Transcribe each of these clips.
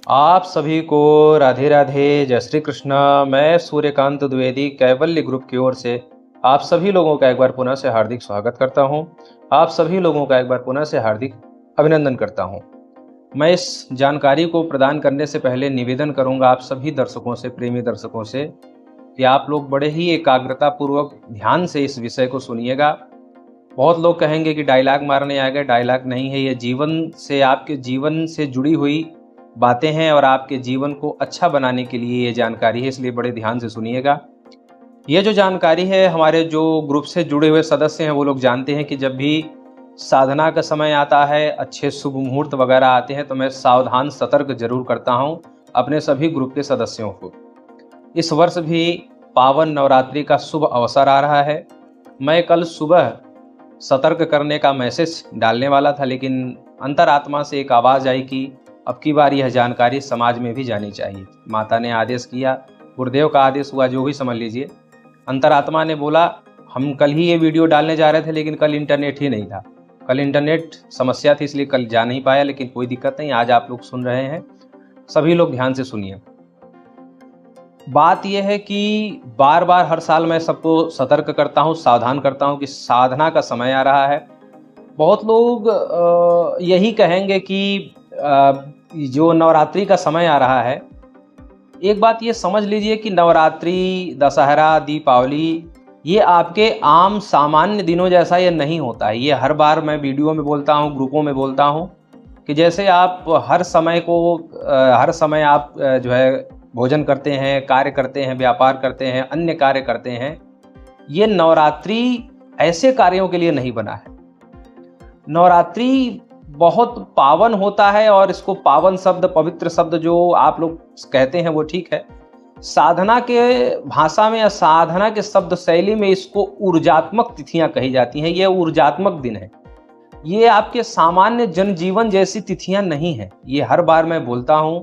आप सभी को राधे राधे, जय श्री कृष्ण। मैं सूर्यकांत द्विवेदी कैवल्य ग्रुप की ओर से आप सभी लोगों का एक बार पुनः से हार्दिक स्वागत करता हूं। आप सभी लोगों का एक बार पुनः से हार्दिक अभिनंदन करता हूं। मैं इस जानकारी को प्रदान करने से पहले निवेदन करूंगा आप सभी दर्शकों से, प्रेमी दर्शकों से, कि आप लोग बड़े ही एकाग्रता पूर्वक ध्यान से इस विषय को सुनिएगा। बहुत लोग कहेंगे कि डायलॉग मारने आ गए, डायलॉग नहीं है, ये जीवन से, आपके जीवन से जुड़ी हुई बातें हैं और आपके जीवन को अच्छा बनाने के लिए ये जानकारी है, इसलिए बड़े ध्यान से सुनिएगा। ये जो जानकारी है, हमारे जो ग्रुप से जुड़े हुए सदस्य हैं वो लोग जानते हैं कि जब भी साधना का समय आता है, अच्छे शुभ मुहूर्त वगैरह आते हैं, तो मैं सावधान सतर्क जरूर करता हूँ अपने सभी ग्रुप के सदस्यों को। इस वर्ष भी पावन नवरात्रि का शुभ अवसर आ रहा है। मैं कल सुबह सतर्क करने का मैसेज डालने वाला था, लेकिन अंतरात्मा से एक आवाज़ आई कि अब की बार यह जानकारी समाज में भी जानी चाहिए। माता ने आदेश किया, गुरुदेव का आदेश हुआ, जो भी समझ लीजिए। अंतरात्मा ने बोला, हम कल ही ये वीडियो डालने जा रहे थे, लेकिन कल इंटरनेट ही नहीं था। कल इंटरनेट समस्या थी, इसलिए कल जा नहीं पाया, लेकिन कोई दिक्कत नहीं, आज आप लोग सुन रहे हैं। सभी लोग ध्यान से सुनिए। बात यह है कि बार बार हर साल मैं सबको सतर्क करता हूँ, सावधान करता हूँ कि साधना का समय आ रहा है। बहुत लोग यही कहेंगे कि जो नवरात्रि का समय आ रहा है, एक बात ये समझ लीजिए कि नवरात्रि, दशहरा, दीपावली, ये आपके आम सामान्य दिनों जैसा ये नहीं होता है। ये हर बार मैं वीडियो में बोलता हूँ, ग्रुपों में बोलता हूँ कि जैसे आप हर समय आप जो है भोजन करते हैं, कार्य करते हैं, व्यापार करते हैं, अन्य कार्य करते हैं, ये नवरात्रि ऐसे कार्यों के लिए नहीं बना है। नवरात्रि बहुत पावन होता है, और इसको पावन शब्द, पवित्र शब्द जो आप लोग कहते हैं वो ठीक है। साधना के भाषा में या साधना के शब्द शैली में इसको ऊर्जात्मक तिथियां कही जाती हैं। ये ऊर्जात्मक दिन है, ये आपके सामान्य जनजीवन जैसी तिथियां नहीं है। ये हर बार मैं बोलता हूं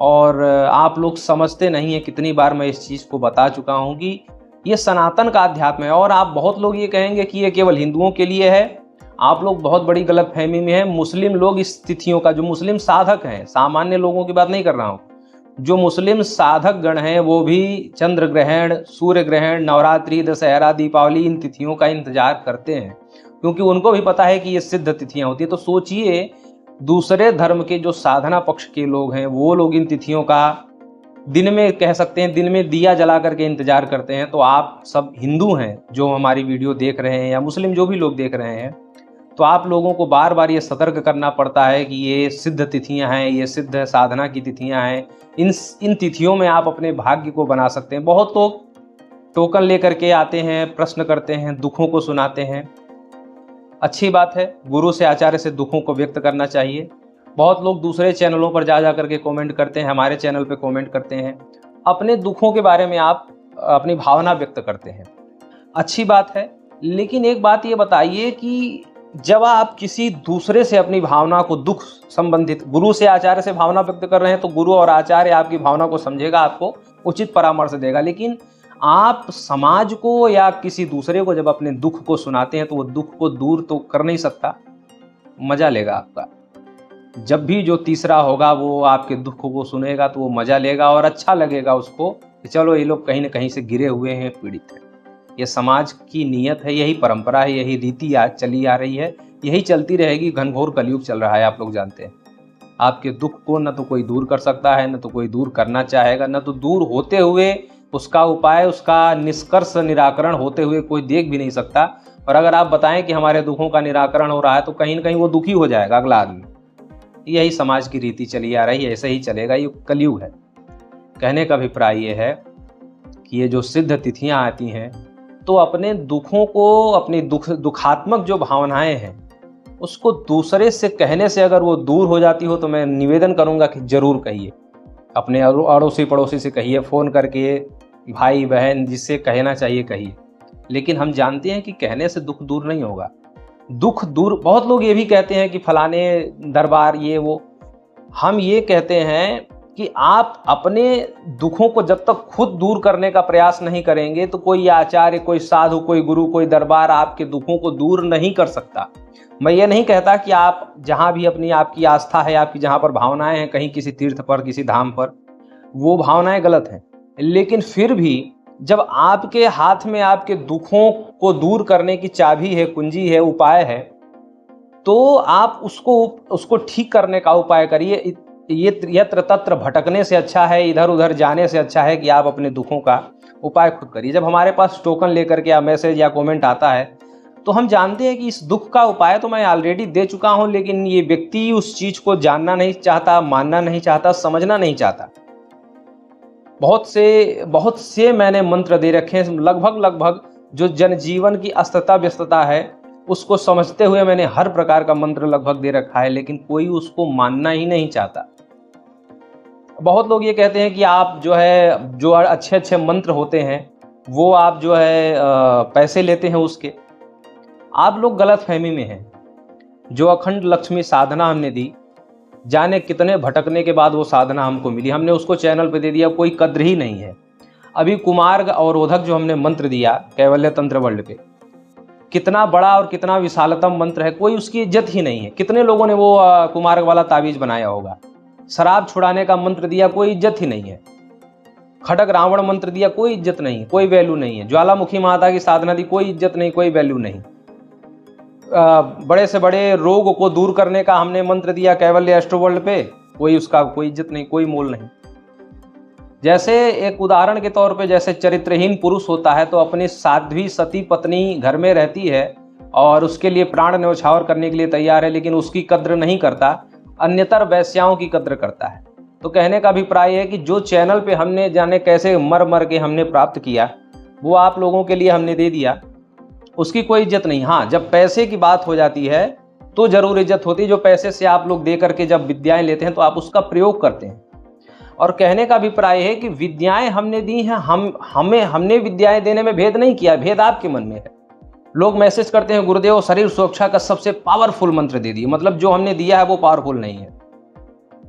और आप लोग समझते नहीं है। कितनी बार मैं इस चीज़ को बता चुका हूं कि ये सनातन का अध्यात्म है। और आप बहुत लोग ये कहेंगे कि ये केवल हिंदुओं के लिए है। आप लोग बहुत बड़ी गलतफहमी में हैं। मुस्लिम लोग इस तिथियों का, जो मुस्लिम साधक हैं, सामान्य लोगों की बात नहीं कर रहा हूँ, जो मुस्लिम साधक गण हैं वो भी चंद्र ग्रहण, सूर्य ग्रहण, नवरात्रि, दशहरा, दीपावली, इन तिथियों का इंतजार करते हैं, क्योंकि उनको भी पता है कि ये सिद्ध तिथियां होती है। तो सोचिए, दूसरे धर्म के जो साधना पक्ष के लोग हैं वो लोग इन तिथियों का दिन में, कह सकते हैं दिन में दिया जला करके इंतजार करते हैं। तो आप सब हिंदू हैं जो हमारी वीडियो देख रहे हैं, या मुस्लिम जो भी लोग देख रहे हैं, तो आप लोगों को बार बार ये सतर्क करना पड़ता है कि ये सिद्ध तिथियां हैं, ये सिद्ध साधना की तिथियां हैं। इन तिथियों में आप अपने भाग्य को बना सकते हैं। बहुत लोग टोकन लेकर के आते हैं, प्रश्न करते हैं, दुखों को सुनाते हैं। अच्छी बात है, गुरु से, आचार्य से दुखों को व्यक्त करना चाहिए। बहुत लोग दूसरे चैनलों पर जा करके कमेंट करते हैं, हमारे चैनल पे कमेंट करते हैं, अपने दुखों के बारे में आप अपनी भावना व्यक्त करते हैं। अच्छी बात है, लेकिन एक बात ये बताइए कि जब आप किसी दूसरे से अपनी भावना को, दुख संबंधित, गुरु से, आचार्य से भावना व्यक्त कर रहे हैं, तो गुरु और आचार्य आपकी भावना को समझेगा, आपको उचित परामर्श देगा। लेकिन आप समाज को या किसी दूसरे को जब अपने दुख को सुनाते हैं, तो वो दुख को दूर तो कर नहीं सकता, मजा लेगा आपका। जब भी जो तीसरा होगा वो आपके दुख को सुनेगा, तो वो मजा लेगा और अच्छा लगेगा उसको कि चलो, ये लोग कहीं ना कहीं से गिरे हुए हैं, पीड़ित हैं। ये समाज की नीयत है, यही परंपरा है, यही रीति आज चली आ रही है, यही चलती रहेगी। घनघोर कलयुग चल रहा है, आप लोग जानते हैं। आपके दुख को न तो कोई दूर कर सकता है, न तो कोई दूर करना चाहेगा, न तो दूर होते हुए उसका उपाय, उसका निष्कर्ष, निराकरण होते हुए कोई देख भी नहीं सकता। और अगर आप बताएं कि हमारे दुखों का निराकरण हो रहा है, तो कहीं ना कहीं वो दुखी हो जाएगा अगला आदमी। यही समाज की रीति चली आ रही है, ऐसे ही चलेगा, ये कलयुग है। कहने का अभिप्राय ये है कि ये जो सिद्ध तिथियां आती हैं, तो अपने दुखों को, अपनी दुखात्मक जो भावनाएं हैं, उसको दूसरे से कहने से अगर वो दूर हो जाती हो, तो मैं निवेदन करूंगा कि जरूर कहिए। अपने अड़ोसी पड़ोसी से कहिए, फ़ोन करके, भाई बहन, जिससे कहना चाहिए कहिए। लेकिन हम जानते हैं कि कहने से दुख दूर नहीं होगा। दुख दूर, बहुत लोग ये भी कहते हैं कि फलाने दरबार, ये वो। हम ये कहते हैं कि आप अपने दुखों को जब तक खुद दूर करने का प्रयास नहीं करेंगे तो कोई आचार्य, कोई साधु, कोई गुरु, कोई दरबार आपके दुखों को दूर नहीं कर सकता। मैं ये नहीं कहता कि आप जहाँ भी अपनी आपकी आस्था है, आपकी जहाँ पर भावनाएं हैं, कहीं किसी तीर्थ पर, किसी धाम पर, वो भावनाएं गलत हैं, लेकिन फिर भी जब आपके हाथ में आपके दुखों को दूर करने की चाबी है, कुंजी है, उपाय है, तो आप उसको ठीक करने का उपाय करिए। ये यत्र तत्र भटकने से अच्छा है, इधर उधर जाने से अच्छा है कि आप अपने दुखों का उपाय खुद करिए। जब हमारे पास टोकन लेकर के या मैसेज या कमेंट आता है तो हम जानते हैं कि इस दुख का उपाय तो मैं ऑलरेडी दे चुका हूं, लेकिन ये व्यक्ति उस चीज को जानना नहीं चाहता, मानना नहीं चाहता, समझना नहीं चाहता। बहुत से मैंने मंत्र दे रखे हैं, लगभग जो जनजीवन की अस्तता व्यस्तता है उसको समझते हुए मैंने हर प्रकार का मंत्र लगभग दे रखा है, लेकिन कोई उसको मानना ही नहीं चाहता। बहुत लोग ये कहते हैं कि आप जो अच्छे मंत्र होते हैं वो आप पैसे लेते हैं उसके। आप लोग गलत फहमी में हैं। जो अखंड लक्ष्मी साधना हमने दी, जाने कितने भटकने के बाद वो साधना हमको मिली, हमने उसको चैनल पे दे दिया, कोई कद्र ही नहीं है। अभी कुमार्ग अवरोधक जो हमने मंत्र दिया कैवल्य तंत्र वर्ल्ड पे, कितना बड़ा और कितना विशालतम मंत्र है, कोई उसकी इज्जत ही नहीं है। कितने लोगों ने वो कुमार्ग वाला ताबीज बनाया होगा। शराब छुड़ाने का मंत्र दिया, कोई इज्जत ही नहीं है। खड़ग रावण मंत्र दिया, कोई इज्जत नहीं, कोई वैल्यू नहीं है। ज्वालामुखी माता की साधना दी, कोई इज्जत नहीं, कोई वैल्यू नहीं। बड़े से बड़े रोग को दूर करने का हमने मंत्र दिया कैवल्य एस्ट्रो वर्ल्ड पे, उसका कोई इज्जत नहीं, कोई मोल नहीं। जैसे एक उदाहरण के तौर पे, जैसे चरित्रहीन पुरुष होता है तो अपनी साध्वी सती पत्नी घर में रहती है और उसके लिए प्राण न्यौछावर करने के लिए तैयार है, लेकिन उसकी कद्र नहीं करता, अन्यतर वैश्याओं की कद्र करता है। तो कहने का अभिप्राय है कि जो चैनल पे हमने जाने कैसे मर के हमने प्राप्त किया, वो आप लोगों के लिए हमने दे दिया, उसकी कोई इज्जत नहीं। हाँ, जब पैसे की बात हो जाती है तो जरूर इज्जत होती है। जो पैसे से आप लोग दे करके जब विद्याएं लेते हैं तो आप उसका प्रयोग करते हैं। और कहने का अभिप्राय है कि विद्याएं हमने दी हैं, हमने विद्याएं देने में भेद नहीं किया, भेद आपके मन में है। लोग मैसेज करते हैं गुरुदेव शरीर सुरक्षा का सबसे पावरफुल मंत्र दे दिए, मतलब जो हमने दिया है वो पावरफुल नहीं है।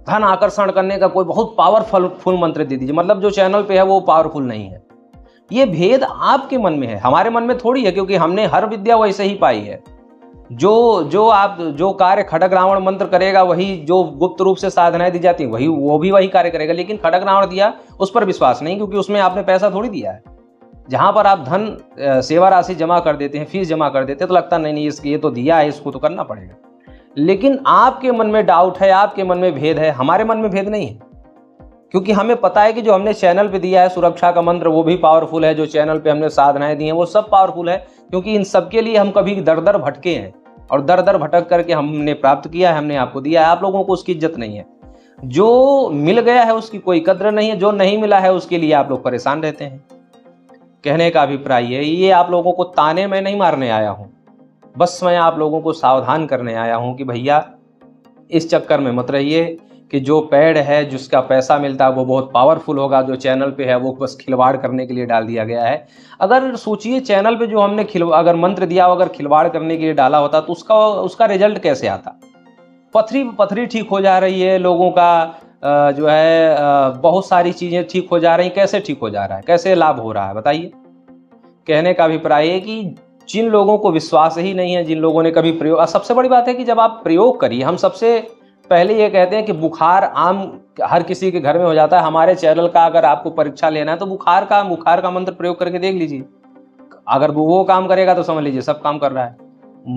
धन आकर्षण करने का कोई बहुत पावरफुल मंत्र दे दीजिए, मतलब जो चैनल पे है वो पावरफुल नहीं है। ये भेद आपके मन में है, हमारे मन में थोड़ी है, क्योंकि हमने हर विद्या वैसे ही पाई है। जो कार्य खड़ग रावण मंत्र करेगा, वही जो गुप्त रूप से साधनाएं दी जाती हैं वही कार्य करेगा। लेकिन खड़ग रावण दिया, उस पर विश्वास नहीं, क्योंकि उसमें आपने पैसा थोड़ी दिया है। जहां पर आप धन सेवा राशि जमा कर देते हैं, फीस जमा कर देते हैं, तो लगता नहीं ये तो दिया है, इसको तो करना पड़ेगा। लेकिन आपके मन में डाउट है, आपके मन में भेद है, हमारे मन में भेद नहीं है, क्योंकि हमें पता है कि जो हमने चैनल पे दिया है सुरक्षा का मंत्र वो भी पावरफुल है, जो चैनल पे हमने साधनाएं दी हैं वो सब पावरफुल है, क्योंकि इन सब के लिए हम कभी दर दर भटके हैं और दर दर भटक करके हमने प्राप्त किया है, हमने आपको दिया है। आप लोगों को उसकी इज्जत नहीं है। जो मिल गया है उसकी कोई कद्र नहीं है, जो नहीं मिला है उसके लिए आप लोग परेशान रहते हैं। कहने का अभिप्राय है, ये आप लोगों को ताने में नहीं मारने आया हूं, बस मैं आप लोगों को सावधान करने आया हूं कि भैया इस चक्कर में मत रहिए कि जो पेड़ है जिसका पैसा मिलता है वो बहुत पावरफुल होगा, जो चैनल पे है वो बस खिलवाड़ करने के लिए डाल दिया गया है। अगर सोचिए चैनल पे जो हमने अगर मंत्र दिया, अगर खिलवाड़ करने के लिए डाला होता तो उसका रिजल्ट कैसे आता। पथरी ठीक हो जा रही है, लोगों का बहुत सारी चीजें ठीक हो जा रही, कैसे ठीक हो जा रहा है, कैसे लाभ हो रहा है, बताइए। कहने का अभिप्राय है कि जिन लोगों को विश्वास ही नहीं है, जिन लोगों ने कभी प्रयोग, सबसे बड़ी बात है कि जब आप प्रयोग करिए, हम सबसे पहले ये कहते हैं कि बुखार आम हर किसी के घर में हो जाता है। हमारे चैनल का अगर आपको परीक्षा लेना है तो बुखार का मंत्र प्रयोग करके देख लीजिए, अगर वो काम करेगा तो समझ लीजिए सब काम कर रहा है।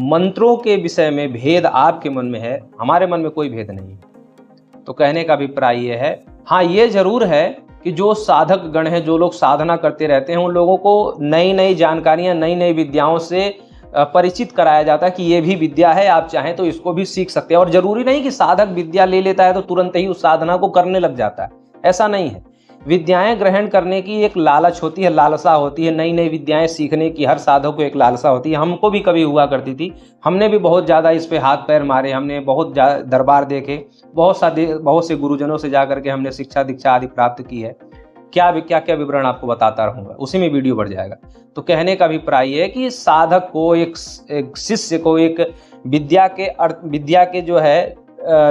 मंत्रों के विषय में भेद आपके मन में है, हमारे मन में कोई भेद नहीं है। तो कहने का अभिप्राय ये है, हाँ ये जरूर है कि जो साधक गण हैं, जो लोग साधना करते रहते हैं, उन लोगों को नई नई जानकारियां, नई नई विद्याओं से परिचित कराया जाता है कि ये भी विद्या है, आप चाहें तो इसको भी सीख सकते हैं। और जरूरी नहीं कि साधक विद्या ले लेता है तो तुरंत ही उस साधना को करने लग जाता है, ऐसा नहीं है। विद्याएं ग्रहण करने की एक लालच होती है, लालसा होती है, नई नई विद्याएं सीखने की हर साधक को एक लालसा होती है। हमको भी कभी हुआ करती थी, हमने भी बहुत ज़्यादा इस पे हाथ पैर मारे, हमने बहुत दरबार देखे, बहुत से गुरुजनों से जाकर के हमने शिक्षा दीक्षा आदि प्राप्त की है। क्या विवरण आपको बताता रहूंगा, उसी में वीडियो बढ़ जाएगा। तो कहने का अभिप्राय है कि साधक को, एक शिष्य को, एक विद्या के जो है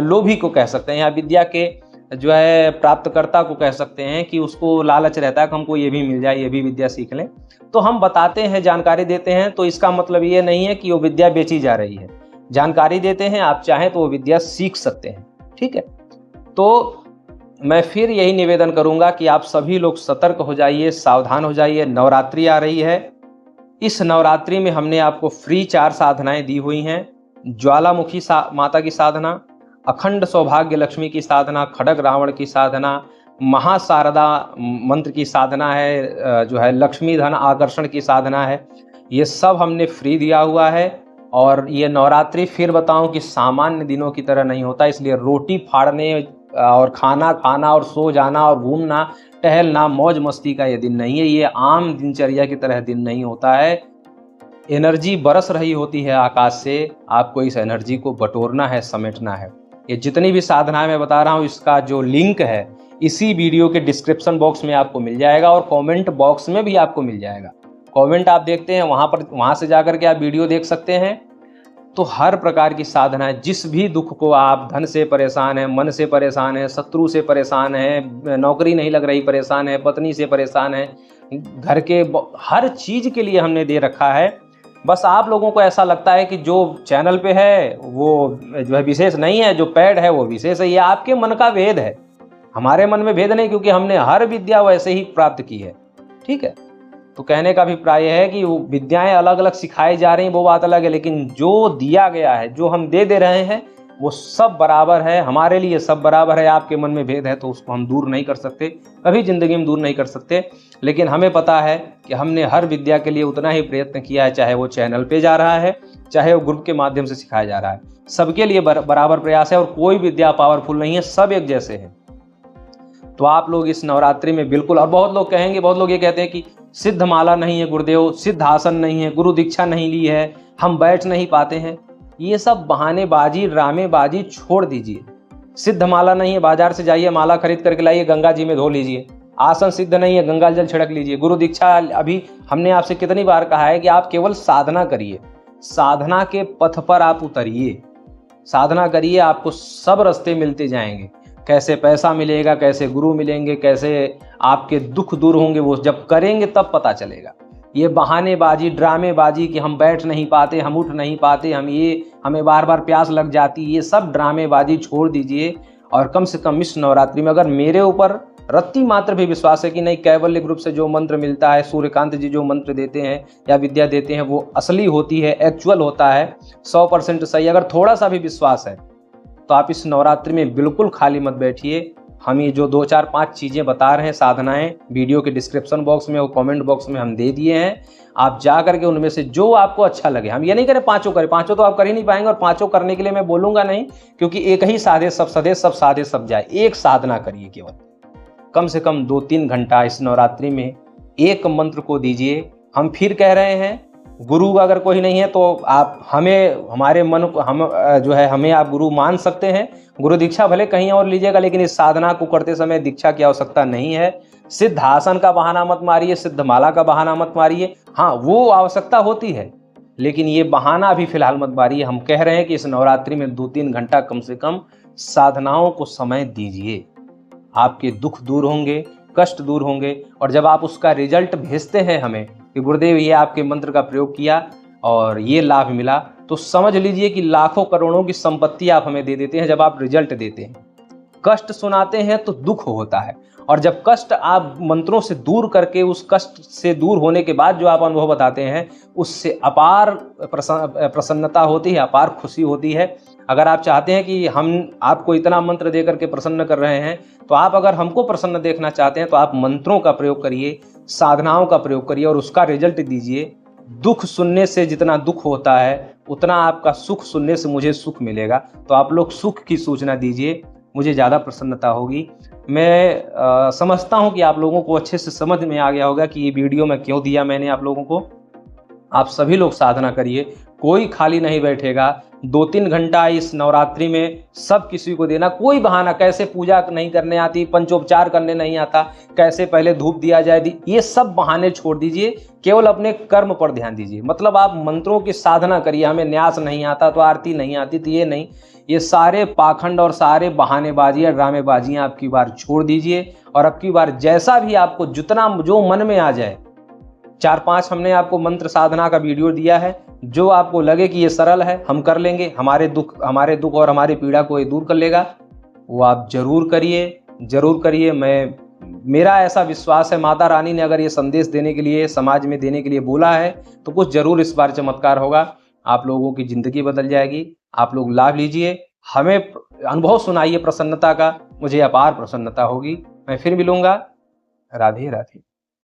लोभी को कह सकते हैं, या विद्या के जो है प्राप्तकर्ता को कह सकते हैं कि उसको लालच रहता है कि हमको ये भी मिल जाए, ये भी विद्या सीख लें। तो हम बताते हैं, जानकारी देते हैं, तो इसका मतलब ये नहीं है कि वो विद्या बेची जा रही है। जानकारी देते हैं, आप चाहें तो वो विद्या सीख सकते हैं। ठीक है, तो मैं फिर यही निवेदन करूंगा कि आप सभी लोग सतर्क हो जाइए, सावधान हो जाइए। नवरात्रि आ रही है, इस नवरात्रि में हमने आपको फ्री 4 साधनाएं दी हुई हैं। ज्वालामुखी माता की साधना, अखंड सौभाग्य लक्ष्मी की साधना, खड्ग रावण की साधना, महाशारदा मंत्र की साधना है, जो है लक्ष्मी धन आकर्षण की साधना है। ये सब हमने फ्री दिया हुआ है। और ये नवरात्रि फिर बताऊं कि सामान्य दिनों की तरह नहीं होता, इसलिए रोटी फाड़ने और खाना खाना और सो जाना और घूमना टहलना मौज मस्ती का ये दिन नहीं है। ये आम दिनचर्या की तरह दिन नहीं होता है। एनर्जी बरस रही होती है आकाश से, आपको इस एनर्जी को बटोरना है, समेटना है। ये जितनी भी साधनाएं मैं बता रहा हूँ, इसका जो लिंक है इसी वीडियो के डिस्क्रिप्शन बॉक्स में आपको मिल जाएगा और कमेंट बॉक्स में भी आपको मिल जाएगा। कमेंट आप देखते हैं वहां से जाकर के आप वीडियो देख सकते हैं। तो हर प्रकार की साधना, जिस भी दुख को आप, धन से परेशान है, मन से परेशान है, शत्रु से परेशान है, नौकरी नहीं लग रही परेशान है, पत्नी से परेशान है, घर के हर चीज के लिए हमने दे रखा है। बस आप लोगों को ऐसा लगता है कि जो चैनल पे है वो जो है विशेष नहीं है, जो पेड है वो विशेष है। ये आपके मन का भेद है, हमारे मन में भेद नहीं, क्योंकि हमने हर विद्या वैसे ही प्राप्त की है। ठीक है, तो कहने का अभिप्राय है कि वो विद्याएं अलग अलग सिखाई जा रही हैं, वो बात अलग है, लेकिन जो दिया गया है, जो हम दे रहे हैं, वो सब बराबर है। हमारे लिए सब बराबर है। आपके मन में भेद है तो उसको हम दूर नहीं कर सकते, कभी जिंदगी में दूर नहीं कर सकते। लेकिन हमें पता है कि हमने हर विद्या के लिए उतना ही प्रयत्न किया है, चाहे वो चैनल पे जा रहा है, चाहे वो ग्रुप के माध्यम से सिखाया जा रहा है। सबके लिए बराबर प्रयास है और कोई विद्या पावरफुल नहीं है, सब एक जैसे हैं। तो आप लोग इस नवरात्रि में बिल्कुल, और बहुत लोग कहेंगे, बहुत लोग ये कहते हैं कि सिद्ध माला नहीं है गुरुदेव, सिद्ध आसन नहीं है, गुरु दीक्षा नहीं ली है, हम बैठ नहीं पाते हैं। ये सब बहानेबाजी, ड्रामेबाजी छोड़ दीजिए। सिद्ध माला नहीं है, बाजार से जाइए, माला खरीद करके लाइए, गंगा जी में धो लीजिए। आसन सिद्ध नहीं है, गंगा जल छिड़क लीजिए। गुरु दीक्षा, अभी हमने आपसे कितनी बार कहा है कि आप केवल साधना करिए, साधना के पथ पर आप उतरिए, साधना करिए, आपको सब रास्ते मिलते जाएंगे। कैसे पैसा मिलेगा, कैसे गुरु मिलेंगे, कैसे आपके दुख दूर होंगे, वो जब करेंगे तब पता चलेगा। ये बहानेबाजी, ड्रामेबाजी कि हम बैठ नहीं पाते, हम उठ नहीं पाते, हमें बार बार प्यास लग जाती, ये सब ड्रामेबाजी छोड़ दीजिए। और कम से कम इस नवरात्रि में अगर मेरे ऊपर रत्ती मात्र भी विश्वास है कि नहीं, कैवल्य ग्रुप से जो मंत्र मिलता है, सूर्यकांत जी जो मंत्र देते हैं या विद्या देते हैं, वो असली होती है, एक्चुअल होता है, 100% सही, अगर थोड़ा सा भी विश्वास है तो आप इस नवरात्रि में बिल्कुल खाली मत बैठिए। हम ये जो 2, 4, 5 चीज़ें बता रहे हैं, साधनाएं, वीडियो के डिस्क्रिप्शन बॉक्स में और कमेंट बॉक्स में हम दे दिए हैं। आप जा करके उनमें से जो आपको अच्छा लगे, हम ये नहीं करें पांचों करें, पांचों तो आप कर ही नहीं पाएंगे, और पांचों करने के लिए मैं बोलूंगा नहीं, क्योंकि एक ही साधे सब सदे, सब साधे सब जाए। एक साधना करिए, केवल कम से कम 2-3 घंटा इस नवरात्रि में एक मंत्र को दीजिए। हम फिर कह रहे हैं, गुरु अगर कोई नहीं है तो आप हमारे मन को हमें आप गुरु मान सकते हैं। गुरु दीक्षा भले कहीं और लीजिएगा, लेकिन इस साधना को करते समय दीक्षा की आवश्यकता नहीं है। सिद्ध आसन का बहाना मत मारिए, सिद्ध माला का बहाना मत मारिए। हाँ, वो आवश्यकता होती है, लेकिन ये बहाना अभी फिलहाल मत मारिए। हम कह रहे हैं कि इस नवरात्रि में 2-3 घंटा कम से कम साधनाओं को समय दीजिए। आपके दुख दूर होंगे, कष्ट दूर होंगे, और जब आप उसका रिजल्ट भेजते हैं हमें कि गुरुदेव ये आपके मंत्र का प्रयोग किया और ये लाभ मिला, तो समझ लीजिए कि लाखों करोड़ों की संपत्ति आप हमें दे देते हैं जब आप रिजल्ट देते हैं। कष्ट सुनाते हैं तो दुख होता है, और जब कष्ट आप मंत्रों से दूर करके, उस कष्ट से दूर होने के बाद जो आप अनुभव बताते हैं, उससे अपार प्रसन्नता होती है, अपार खुशी होती है। अगर आप चाहते हैं कि हम आपको इतना मंत्र दे करके प्रसन्न कर रहे हैं, तो आप अगर हमको प्रसन्न देखना चाहते हैं तो आप मंत्रों का प्रयोग करिए, साधनाओं का प्रयोग करिए और उसका रिजल्ट दीजिए। दुख सुनने से जितना दुख होता है, उतना आपका सुख सुनने से मुझे सुख मिलेगा। तो आप लोग सुख की सूचना दीजिए, मुझे ज़्यादा प्रसन्नता होगी। मैं समझता हूँ कि आप लोगों को अच्छे से समझ में आ गया होगा कि ये वीडियो मैं क्यों दिया मैंने आप लोगों को। आप सभी लोग साधना करिए, कोई खाली नहीं बैठेगा। 2-3 घंटा इस नवरात्रि में सब किसी को देना, कोई बहाना, कैसे पूजा नहीं करने आती, पंचोपचार करने नहीं आता, कैसे पहले धूप दिया जाए, ये सब बहाने छोड़ दीजिए, केवल अपने कर्म पर ध्यान दीजिए। मतलब आप मंत्रों की साधना करिए, हमें न्यास नहीं आता तो आरती नहीं आती तो ये नहीं, ये सारे पाखंड और सारे बहानेबाजियाँ, ड्रामेबाजियाँ अब की बार छोड़ दीजिए। और अब की बार जैसा भी आपको जितना जो मन में आ जाए, 4-5 हमने आपको मंत्र साधना का वीडियो दिया है, जो आपको लगे कि ये सरल है, हम कर लेंगे, हमारे दुख और हमारी पीड़ा को ये दूर कर लेगा, वो आप जरूर करिए, जरूर करिए। मेरा ऐसा विश्वास है, माता रानी ने अगर ये संदेश देने के लिए, समाज में देने के लिए बोला है, तो कुछ जरूर इस बार चमत्कार होगा, आप लोगों की जिंदगी बदल जाएगी। आप लोग लाभ लीजिए, हमें अनुभव सुनाइए प्रसन्नता का, मुझे अपार प्रसन्नता होगी। मैं फिर मिलूंगा। राधे राधे।